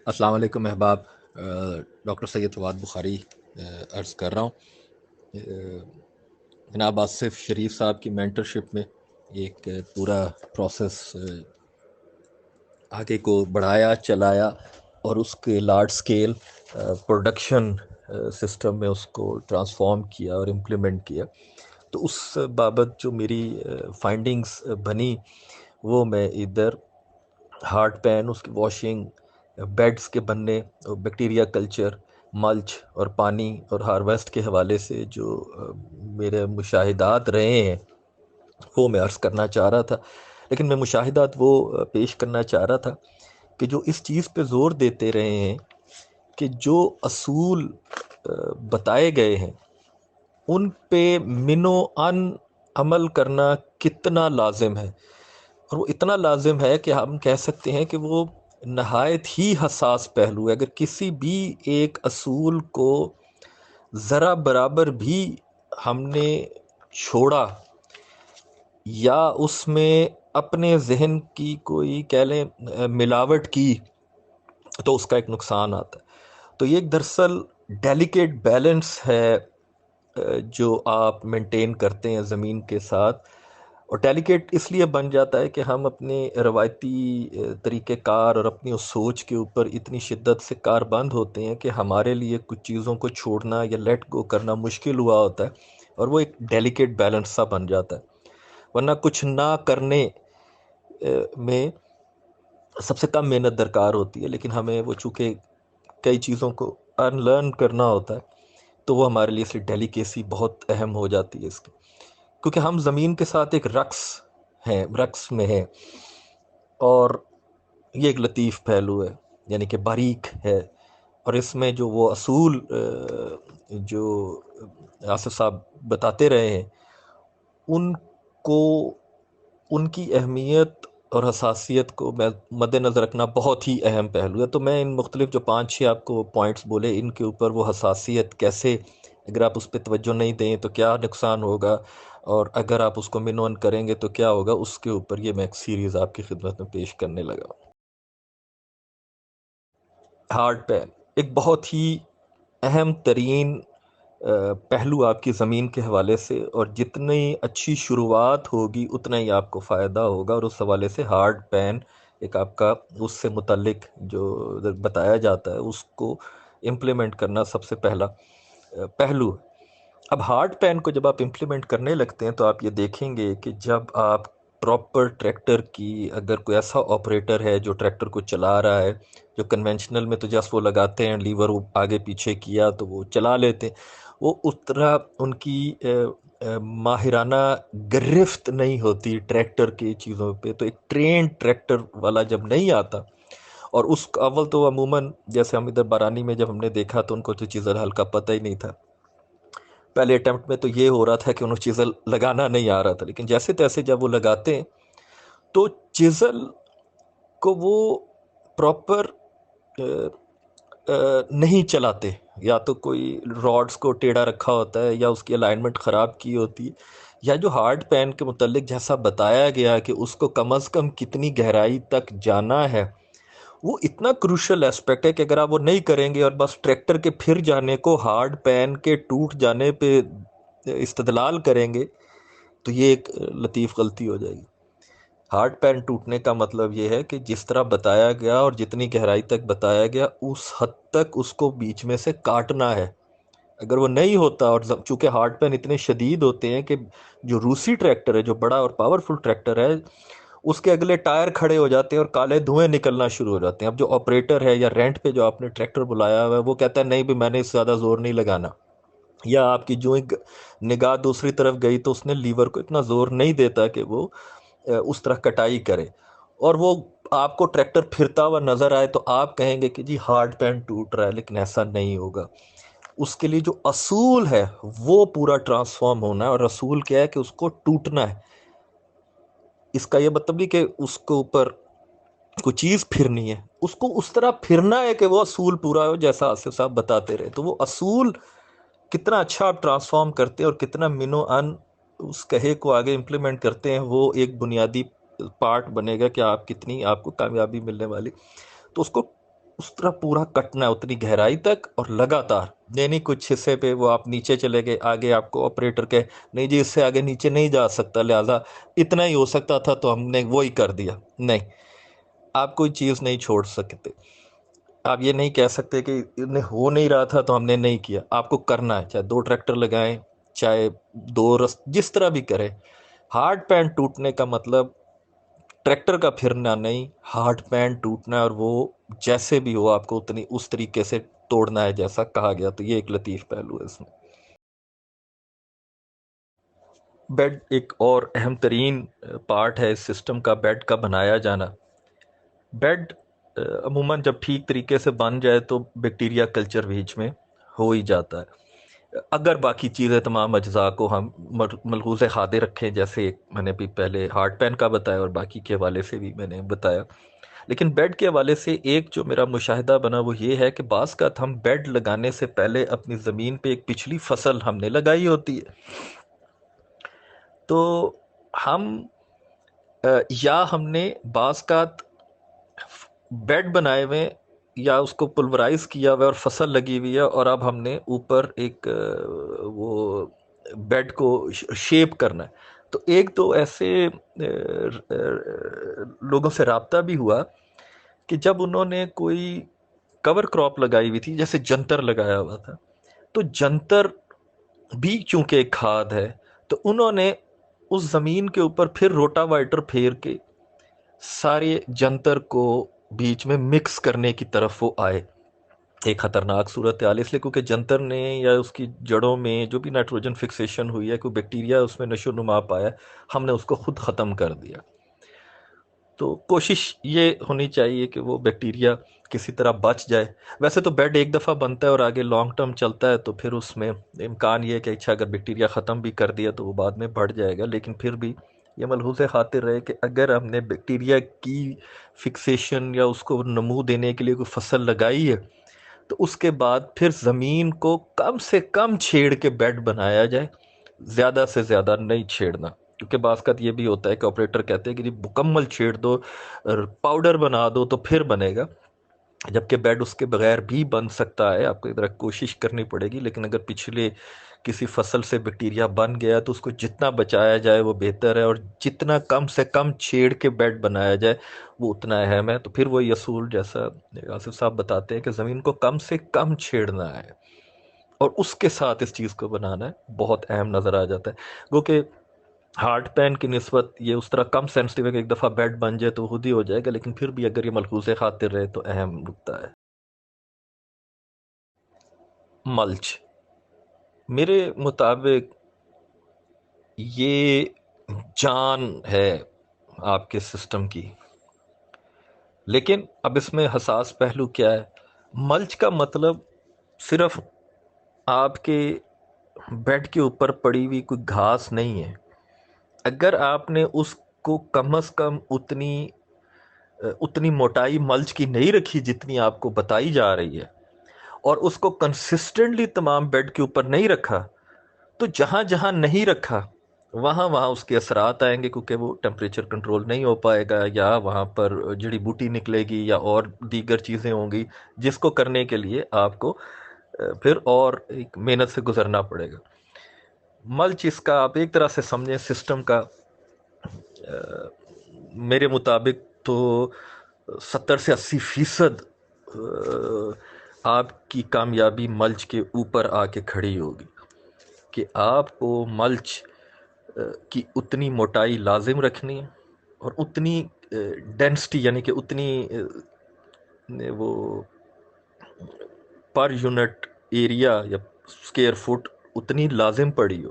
السلام علیکم احباب، ڈاکٹر سید فواد بخاری عرض کر رہا ہوں۔ جناب آصف شریف صاحب کی مینٹرشپ میں ایک پورا پروسیس آگے کو بڑھایا چلایا اور اس کے لارج سکیل پروڈکشن سسٹم میں اس کو ٹرانسفارم کیا اور امپلیمنٹ کیا۔ تو اس بابت جو میری فائنڈنگز بنی وہ میں ادھر ہارڈ پین، اس کی واشنگ، بیڈز کے بننے، بیکٹیریا کلچر، ملچ اور پانی اور ہارویسٹ کے حوالے سے جو میرے مشاہدات رہے ہیں وہ میں عرض کرنا چاہ رہا تھا۔ لیکن میں مشاہدات وہ پیش کرنا چاہ رہا تھا کہ جو اس چیز پہ زور دیتے رہے ہیں کہ جو اصول بتائے گئے ہیں ان پہ منو ان عمل کرنا کتنا لازم ہے، اور وہ اتنا لازم ہے کہ ہم کہہ سکتے ہیں کہ وہ نہایت ہی حساس پہلو ہے۔ اگر کسی بھی ایک اصول کو ذرا برابر بھی ہم نے چھوڑا یا اس میں اپنے ذہن کی کوئی کہہ لیں ملاوٹ کی تو اس کا ایک نقصان آتا ہے۔ تو یہ ایک دراصل ڈیلیکیٹ بیلنس ہے جو آپ مینٹین کرتے ہیں زمین کے ساتھ، اور ڈیلیکیٹ اس لیے بن جاتا ہے کہ ہم اپنے روایتی طریقہ کار اور اپنی اس سوچ کے اوپر اتنی شدت سے کار بند ہوتے ہیں کہ ہمارے لیے کچھ چیزوں کو چھوڑنا یا لیٹ گو کرنا مشکل ہوا ہوتا ہے، اور وہ ایک ڈیلیکیٹ بیلنس سا بن جاتا ہے۔ ورنہ کچھ نہ کرنے میں سب سے کم محنت درکار ہوتی ہے، لیکن ہمیں وہ چونکہ کئی چیزوں کو ان لرن کرنا ہوتا ہے تو وہ ہمارے لیے اس لیے ڈیلیکیسی بہت اہم ہو جاتی ہے اس کی، کیونکہ ہم زمین کے ساتھ ایک رقص میں ہیں، اور یہ ایک لطیف پہلو ہے، یعنی کہ باریک ہے۔ اور اس میں جو وہ اصول جو آصف صاحب بتاتے رہے ہیں ان کو، ان کی اہمیت اور حساسیت کو میں مد نظر رکھنا بہت ہی اہم پہلو ہے۔ تو میں ان مختلف جو 5-6 آپ کو پوائنٹس بولے ان کے اوپر وہ حساسیت کیسے، اگر آپ اس پہ توجہ نہیں دیں تو کیا نقصان ہوگا، اور اگر آپ اس کو منون کریں گے تو کیا ہوگا، اس کے اوپر یہ میں ایک سیریز آپ کی خدمت میں پیش کرنے لگا۔ ہارڈ پین ایک بہت ہی اہم ترین پہلو آپ کی زمین کے حوالے سے، اور جتنی اچھی شروعات ہوگی اتنا ہی آپ کو فائدہ ہوگا، اور اس حوالے سے ہارڈ پین ایک آپ کا اس سے متعلق جو بتایا جاتا ہے اس کو امپلیمنٹ کرنا سب سے پہلا پہلو ہے۔ اب ہارڈ پین کو جب آپ امپلیمنٹ کرنے لگتے ہیں تو آپ یہ دیکھیں گے کہ جب آپ پراپر ٹریکٹر کی، اگر کوئی ایسا آپریٹر ہے جو ٹریکٹر کو چلا رہا ہے، جو کنونشنل میں تو جس وہ لگاتے ہیں لیور آگے پیچھے کیا تو وہ چلا لیتے ہیں، وہ اس طرح ان کی ماہرانہ گرفت نہیں ہوتی ٹریکٹر کی چیزوں پہ۔ تو ایک ٹرینڈ ٹریکٹر والا جب نہیں آتا، اور اس کا اول تو عموماً جیسے ہم ادھر بارانی میں جب ہم نے دیکھا تو ان کو تو چیزل حل کا پتہ ہی نہیں تھا، پہلے اٹیمپٹ میں تو یہ ہو رہا تھا کہ انہوں چیزل لگانا نہیں آ رہا تھا، لیکن جیسے تیسے جب وہ لگاتے ہیں تو چیزل کو وہ پراپر نہیں چلاتے، یا تو کوئی راڈز کو ٹیڑھا رکھا ہوتا ہے یا اس کی الائنمنٹ خراب کی ہوتی ہے، یا جو ہارڈ پین کے متعلق جیسا بتایا گیا کہ اس کو کم از کم کتنی گہرائی تک جانا ہے، وہ اتنا کروشل اسپیکٹ ہے کہ اگر آپ وہ نہیں کریں گے اور بس ٹریکٹر کے پھر جانے کو ہارڈ پین کے ٹوٹ جانے پہ استدلال کریں گے تو یہ ایک لطیف غلطی ہو جائے گی۔ ہارڈ پین ٹوٹنے کا مطلب یہ ہے کہ جس طرح بتایا گیا اور جتنی گہرائی تک بتایا گیا اس حد تک اس کو بیچ میں سے کاٹنا ہے۔ اگر وہ نہیں ہوتا، اور چونکہ ہارڈ پین اتنے شدید ہوتے ہیں کہ جو روسی ٹریکٹر ہے، جو بڑا اور پاورفل ٹریکٹر ہے، اس کے اگلے ٹائر کھڑے ہو جاتے ہیں اور کالے دھوئیں نکلنا شروع ہو جاتے ہیں۔ اب جو آپریٹر ہے یا رینٹ پہ جو آپ نے ٹریکٹر بلایا ہوا ہے وہ کہتا ہے نہیں بھی میں نے اس سے زیادہ زور نہیں لگانا، یا آپ کی جو ایک نگاہ دوسری طرف گئی تو اس نے لیور کو اتنا زور نہیں دیتا کہ وہ اس طرح کٹائی کرے، اور وہ آپ کو ٹریکٹر پھرتا ہوا نظر آئے تو آپ کہیں گے کہ جی ہارڈ پین ٹوٹ رہا ہے، لیکن ایسا نہیں ہوگا۔ اس کے لیے جو اصول ہے وہ پورا ٹرانسفارم ہونا ہے، اور اصول کیا ہے کہ اس کو ٹوٹنا ہے۔ اس کا یہ مطلب نہیں کہ اس کے اوپر کوئی چیز پھرنی ہے، اس کو اس طرح پھرنا ہے کہ وہ اصول پورا ہو، جیسا آصف صاحب بتاتے رہے۔ تو وہ اصول کتنا اچھا آپ ٹرانسفارم کرتے ہیں اور کتنا منو ان اس کہے کو آگے امپلیمنٹ کرتے ہیں، وہ ایک بنیادی پارٹ بنے گا کہ آپ کتنی آپ کو کامیابی ملنے والی۔ تو اس کو اس طرح پورا کٹنا ہے اتنی گہرائی تک، اور لگاتار، یعنی کچھ حصے پہ وہ آپ نیچے چلے گئے، آگے آپ کو آپریٹر کہ نہیں جی اس سے آگے نیچے نہیں جا سکتا، لہٰذا اتنا ہی ہو سکتا تھا تو ہم نے وہی کر دیا. نہیں، آپ کوئی چیز نہیں چھوڑ سکتے. آپ یہ نہیں کہہ سکتے کہ انہیں ہو نہیں رہا تھا تو ہم نے نہیں کیا. آپ کو کرنا ہے، چاہے 2 ٹریکٹر لگائیں، چاہے 2 رس، جس طرح بھی کریں. ہارڈ پین ٹوٹنے کا مطلب ٹریکٹر کا پھرنا نہیں، ہارڈ پین ٹوٹنا ہے، اور وہ جیسے بھی ہو آپ کو اتنی اس طریقے سے توڑنا ہے جیسا کہا گیا. تو یہ ایک لطیف پہلو ہے اس میں. بیڈ ایک اور اہم ترین پارٹ ہے اس سسٹم کا، بیڈ کا بنایا جانا. بیڈ عموماً جب ٹھیک طریقے سے بن جائے تو بیکٹیریا کلچر بیچ میں ہو ہی جاتا ہے، اگر باقی چیزیں تمام اجزاء کو ہم ملحوظ خاطر رکھیں، جیسے میں نے بھی پہلے ہارڈ پین کا بتایا اور باقی کے حوالے سے بھی میں نے بتایا. لیکن بیڈ کے حوالے سے ایک جو میرا مشاہدہ بنا وہ یہ ہے کہ بعض کا ہم بیڈ لگانے سے پہلے اپنی زمین پہ ایک پچھلی فصل ہم نے لگائی ہوتی ہے. تو ہم یا ہم نے بعض کا بیڈ بنائے ہوئے یا اس کو پلورائز کیا ہوا ہے اور فصل لگی ہوئی ہے، اور اب ہم نے اوپر ایک وہ بیڈ کو شیپ کرنا ہے. تو ایک دو ایسے لوگوں سے رابطہ بھی ہوا کہ جب انہوں نے کوئی کور کراپ لگائی ہوئی تھی، جیسے جنتر لگایا ہوا تھا، تو جنتر بھی چونکہ ایک کھاد ہے، تو انہوں نے اس زمین کے اوپر پھر روٹا وائٹر پھیر کے سارے جنتر کو بیچ میں مکس کرنے کی طرف وہ آئے. ایک خطرناک صورتحال اس لیے کیونکہ جنتر نے یا اس کی جڑوں میں جو بھی نائٹروجن فکسیشن ہوئی ہے، کوئی بیکٹیریا اس میں نشو نما پایا، ہم نے اس کو خود ختم کر دیا. تو کوشش یہ ہونی چاہیے کہ وہ بیکٹیریا کسی طرح بچ جائے. ویسے تو بیڈ ایک دفعہ بنتا ہے اور آگے لانگ ٹرم چلتا ہے، تو پھر اس میں امکان یہ ہے کہ اچھا اگر بیکٹیریا ختم بھی کر دیا تو وہ بعد میں بڑھ جائے گا. لیکن پھر بھی یہ ملحوظ خاطر رہے کہ اگر ہم نے بیکٹیریا کی فکسیشن یا اس کو نمو دینے کے لیے کوئی فصل لگائی ہے، تو اس کے بعد پھر زمین کو کم سے کم چھیڑ کے بیڈ بنایا جائے، زیادہ سے زیادہ نہیں چھیڑنا. کیونکہ بعض کا یہ بھی ہوتا ہے کہ آپریٹر کہتے ہیں کہ جی مکمل چھیڑ دو، پاؤڈر بنا دو تو پھر بنے گا، جبکہ بیڈ اس کے بغیر بھی بن سکتا ہے. آپ کو ادھر کوشش کرنی پڑے گی، لیکن اگر پچھلے کسی فصل سے بیکٹیریا بن گیا تو اس کو جتنا بچایا جائے وہ بہتر ہے، اور جتنا کم سے کم چھیڑ کے بیڈ بنایا جائے وہ اتنا اہم ہے. تو پھر وہی اصول جیسا آصف صاحب بتاتے ہیں کہ زمین کو کم سے کم چھیڑنا ہے اور اس کے ساتھ اس چیز کو بنانا ہے، بہت اہم نظر آ جاتا ہے. گو کہ ہارڈ پین کی نسبت یہ اس طرح کم سینسٹیو ہے کہ ایک دفعہ بیڈ بن جائے تو خود ہی ہو جائے گا، لیکن پھر بھی اگر یہ ملحوظ خاطر رہے تو اہم نکتہ ہے. ملچ میرے مطابق یہ جان ہے آپ کے سسٹم کی. لیکن اب اس میں حساس پہلو کیا ہے؟ ملچ کا مطلب صرف آپ کے بیڈ کے اوپر پڑی ہوئی کوئی گھاس نہیں ہے. اگر آپ نے اس کو کم از کم اتنی موٹائی ملچ کی نہیں رکھی جتنی آپ کو بتائی جا رہی ہے، اور اس کو کنسسٹنٹلی تمام بیڈ کے اوپر نہیں رکھا، تو جہاں جہاں نہیں رکھا وہاں وہاں اس کے اثرات آئیں گے، کیونکہ وہ ٹمپریچر کنٹرول نہیں ہو پائے گا، یا وہاں پر جڑی بوٹی نکلے گی یا اور دیگر چیزیں ہوں گی جس کو کرنے کے لیے آپ کو پھر اور ایک محنت سے گزرنا پڑے گا. ملچ اس کا آپ ایک طرح سے سمجھیں سسٹم کا میرے مطابق تو 70 سے 80% آپ کی کامیابی ملچ کے اوپر آ کے کھڑی ہوگی، کہ آپ کو ملچ کی اتنی موٹائی لازم رکھنی ہے، اور اتنی ڈینسٹی یعنی کہ اتنی وہ پر یونٹ ایریا یا سکیئر فٹ اتنی لازم پڑی ہو،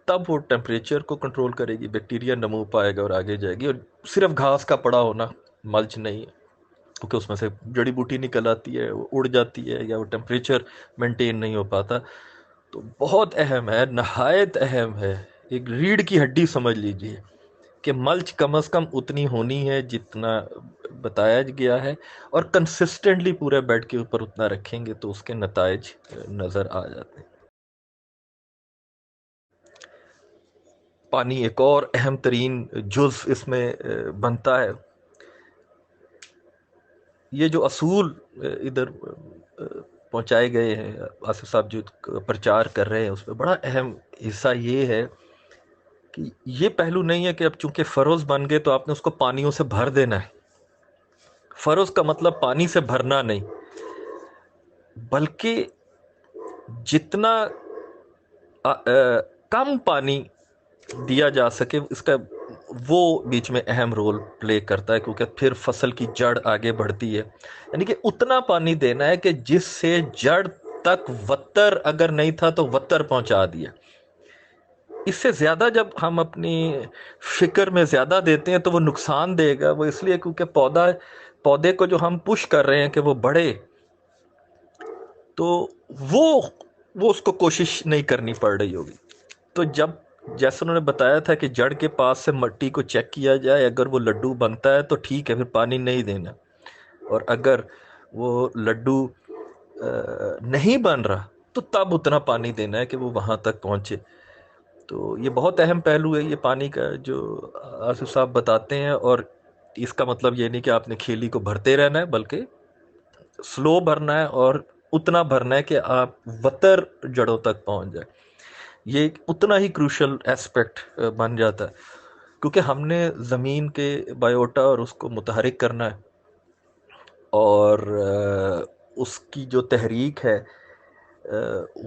تب وہ ٹیمپریچر کو کنٹرول کرے گی، بیکٹیریا نمو پائے گا اور آگے جائے گی. اور صرف گھاس کا پڑا ہونا ملچ نہیں ہے، کیونکہ اس میں سے جڑی بوٹی نکل آتی ہے، وہ اڑ جاتی ہے، یا وہ ٹیمپریچر مینٹین نہیں ہو پاتا. تو بہت اہم ہے، نہایت اہم ہے، ایک ریڑھ کی ہڈی سمجھ لیجئے کہ ملچ کم از کم اتنی ہونی ہے جتنا بتایا گیا ہے، اور کنسسٹنٹلی پورے بیڈ کے اوپر اتنا رکھیں گے تو اس کے نتائج نظر آ جاتے ہیں. پانی ایک اور اہم ترین جز اس میں بنتا ہے. یہ جو اصول ادھر پہنچائے گئے ہیں، آصف صاحب جو پرچار کر رہے ہیں، اس میں بڑا اہم حصہ یہ ہے کہ یہ پہلو نہیں ہے کہ اب چونکہ فروز بن گئے تو آپ نے اس کو پانیوں سے بھر دینا ہے۔ فروز کا مطلب پانی سے بھرنا نہیں، بلکہ جتنا کم پانی دیا جا سکے اس کا وہ بیچ میں اہم رول پلے کرتا ہے، کیونکہ پھر فصل کی جڑ آگے بڑھتی ہے۔ یعنی کہ اتنا پانی دینا ہے کہ جس سے جڑ تک وتر اگر نہیں تھا تو وتر پہنچا دیا۔ اس سے زیادہ جب ہم اپنی فکر میں زیادہ دیتے ہیں تو وہ نقصان دے گا۔ وہ اس لیے کیونکہ پودے کو جو ہم پش کر رہے ہیں کہ وہ بڑھے، تو وہ اس کو کوشش نہیں کرنی پڑ رہی ہوگی۔ تو جب جیسے انہوں نے بتایا تھا کہ جڑ کے پاس سے مٹی کو چیک کیا جائے، اگر وہ لڈو بنتا ہے تو ٹھیک ہے، پھر پانی نہیں دینا، اور اگر وہ لڈو نہیں بن رہا تو تب اتنا پانی دینا ہے کہ وہ وہاں تک پہنچے۔ تو یہ بہت اہم پہلو ہے یہ پانی کا جو آصف صاحب بتاتے ہیں، اور اس کا مطلب یہ نہیں کہ آپ نے کھیلی کو بھرتے رہنا ہے، بلکہ سلو بھرنا ہے اور اتنا بھرنا ہے کہ آپ وتر جڑوں تک پہنچ جائے۔ یہ ایک اتنا ہی کروشل ایسپیکٹ بن جاتا ہے، کیونکہ ہم نے زمین کے بایوٹا اور اس کو متحرک کرنا ہے، اور اس کی جو تحریک ہے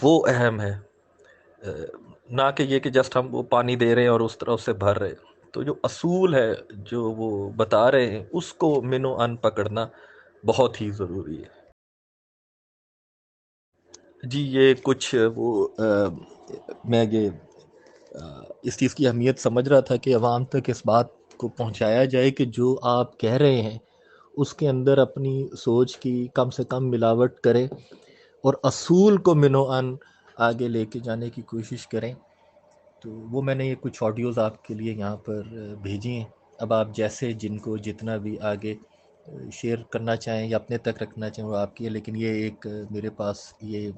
وہ اہم ہے، نہ کہ یہ کہ جسٹ ہم وہ پانی دے رہے ہیں اور اس طرح اسے بھر رہے ہیں۔ تو جو اصول ہے جو وہ بتا رہے ہیں اس کو من و ان پکڑنا بہت ہی ضروری ہے۔ جی یہ کچھ وہ میں یہ اس چیز کی اہمیت سمجھ رہا تھا کہ عوام تک اس بات کو پہنچایا جائے کہ جو آپ کہہ رہے ہیں اس کے اندر اپنی سوچ کی کم سے کم ملاوٹ کریں، اور اصول کو من و ان آگے لے کے جانے کی کوشش کریں۔ تو وہ میں نے یہ کچھ آڈیوز آپ کے لیے یہاں پر بھیجی ہیں۔ اب آپ جیسے جن کو جتنا بھی آگے شیئر کرنا چاہیں یا اپنے تک رکھنا چاہیں وہ آپ کی ہے، لیکن یہ ایک میرے پاس یہ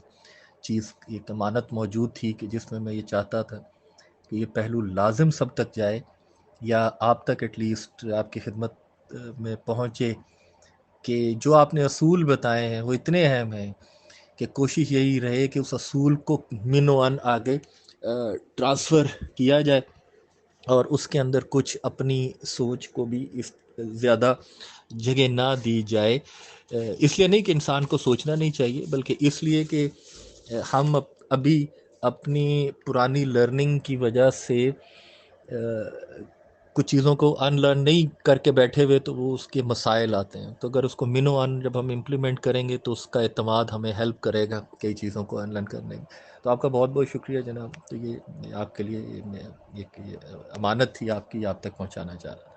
چیز ایک امانت موجود تھی کہ جس میں یہ چاہتا تھا کہ یہ پہلو لازم سب تک جائے، یا آپ تک ایٹ لیسٹ آپ کی خدمت میں پہنچے، کہ جو آپ نے اصول بتائے ہیں وہ اتنے اہم ہیں کہ کوشش یہی رہے کہ اس اصول کو من و ان آگے ٹرانسفر کیا جائے، اور اس کے اندر کچھ اپنی سوچ کو بھی اس زیادہ جگہ نہ دی جائے۔ اس لیے نہیں کہ انسان کو سوچنا نہیں چاہیے، بلکہ اس لیے کہ ہم ابھی اپنی پرانی لرننگ کی وجہ سے کچھ چیزوں کو ان لرن نہیں کر کے بیٹھے ہوئے تو وہ اس کے مسائل آتے ہیں۔ تو اگر اس کو من و ان جب ہم امپلیمنٹ کریں گے تو اس کا اعتماد ہمیں ہیلپ کرے گا کئی چیزوں کو ان لرن کرنے میں۔ تو آپ کا بہت بہت شکریہ جناب۔ تو یہ آپ کے لیے یہ امانت تھی آپ کی، آپ تک پہنچانا چاہ رہا تھا۔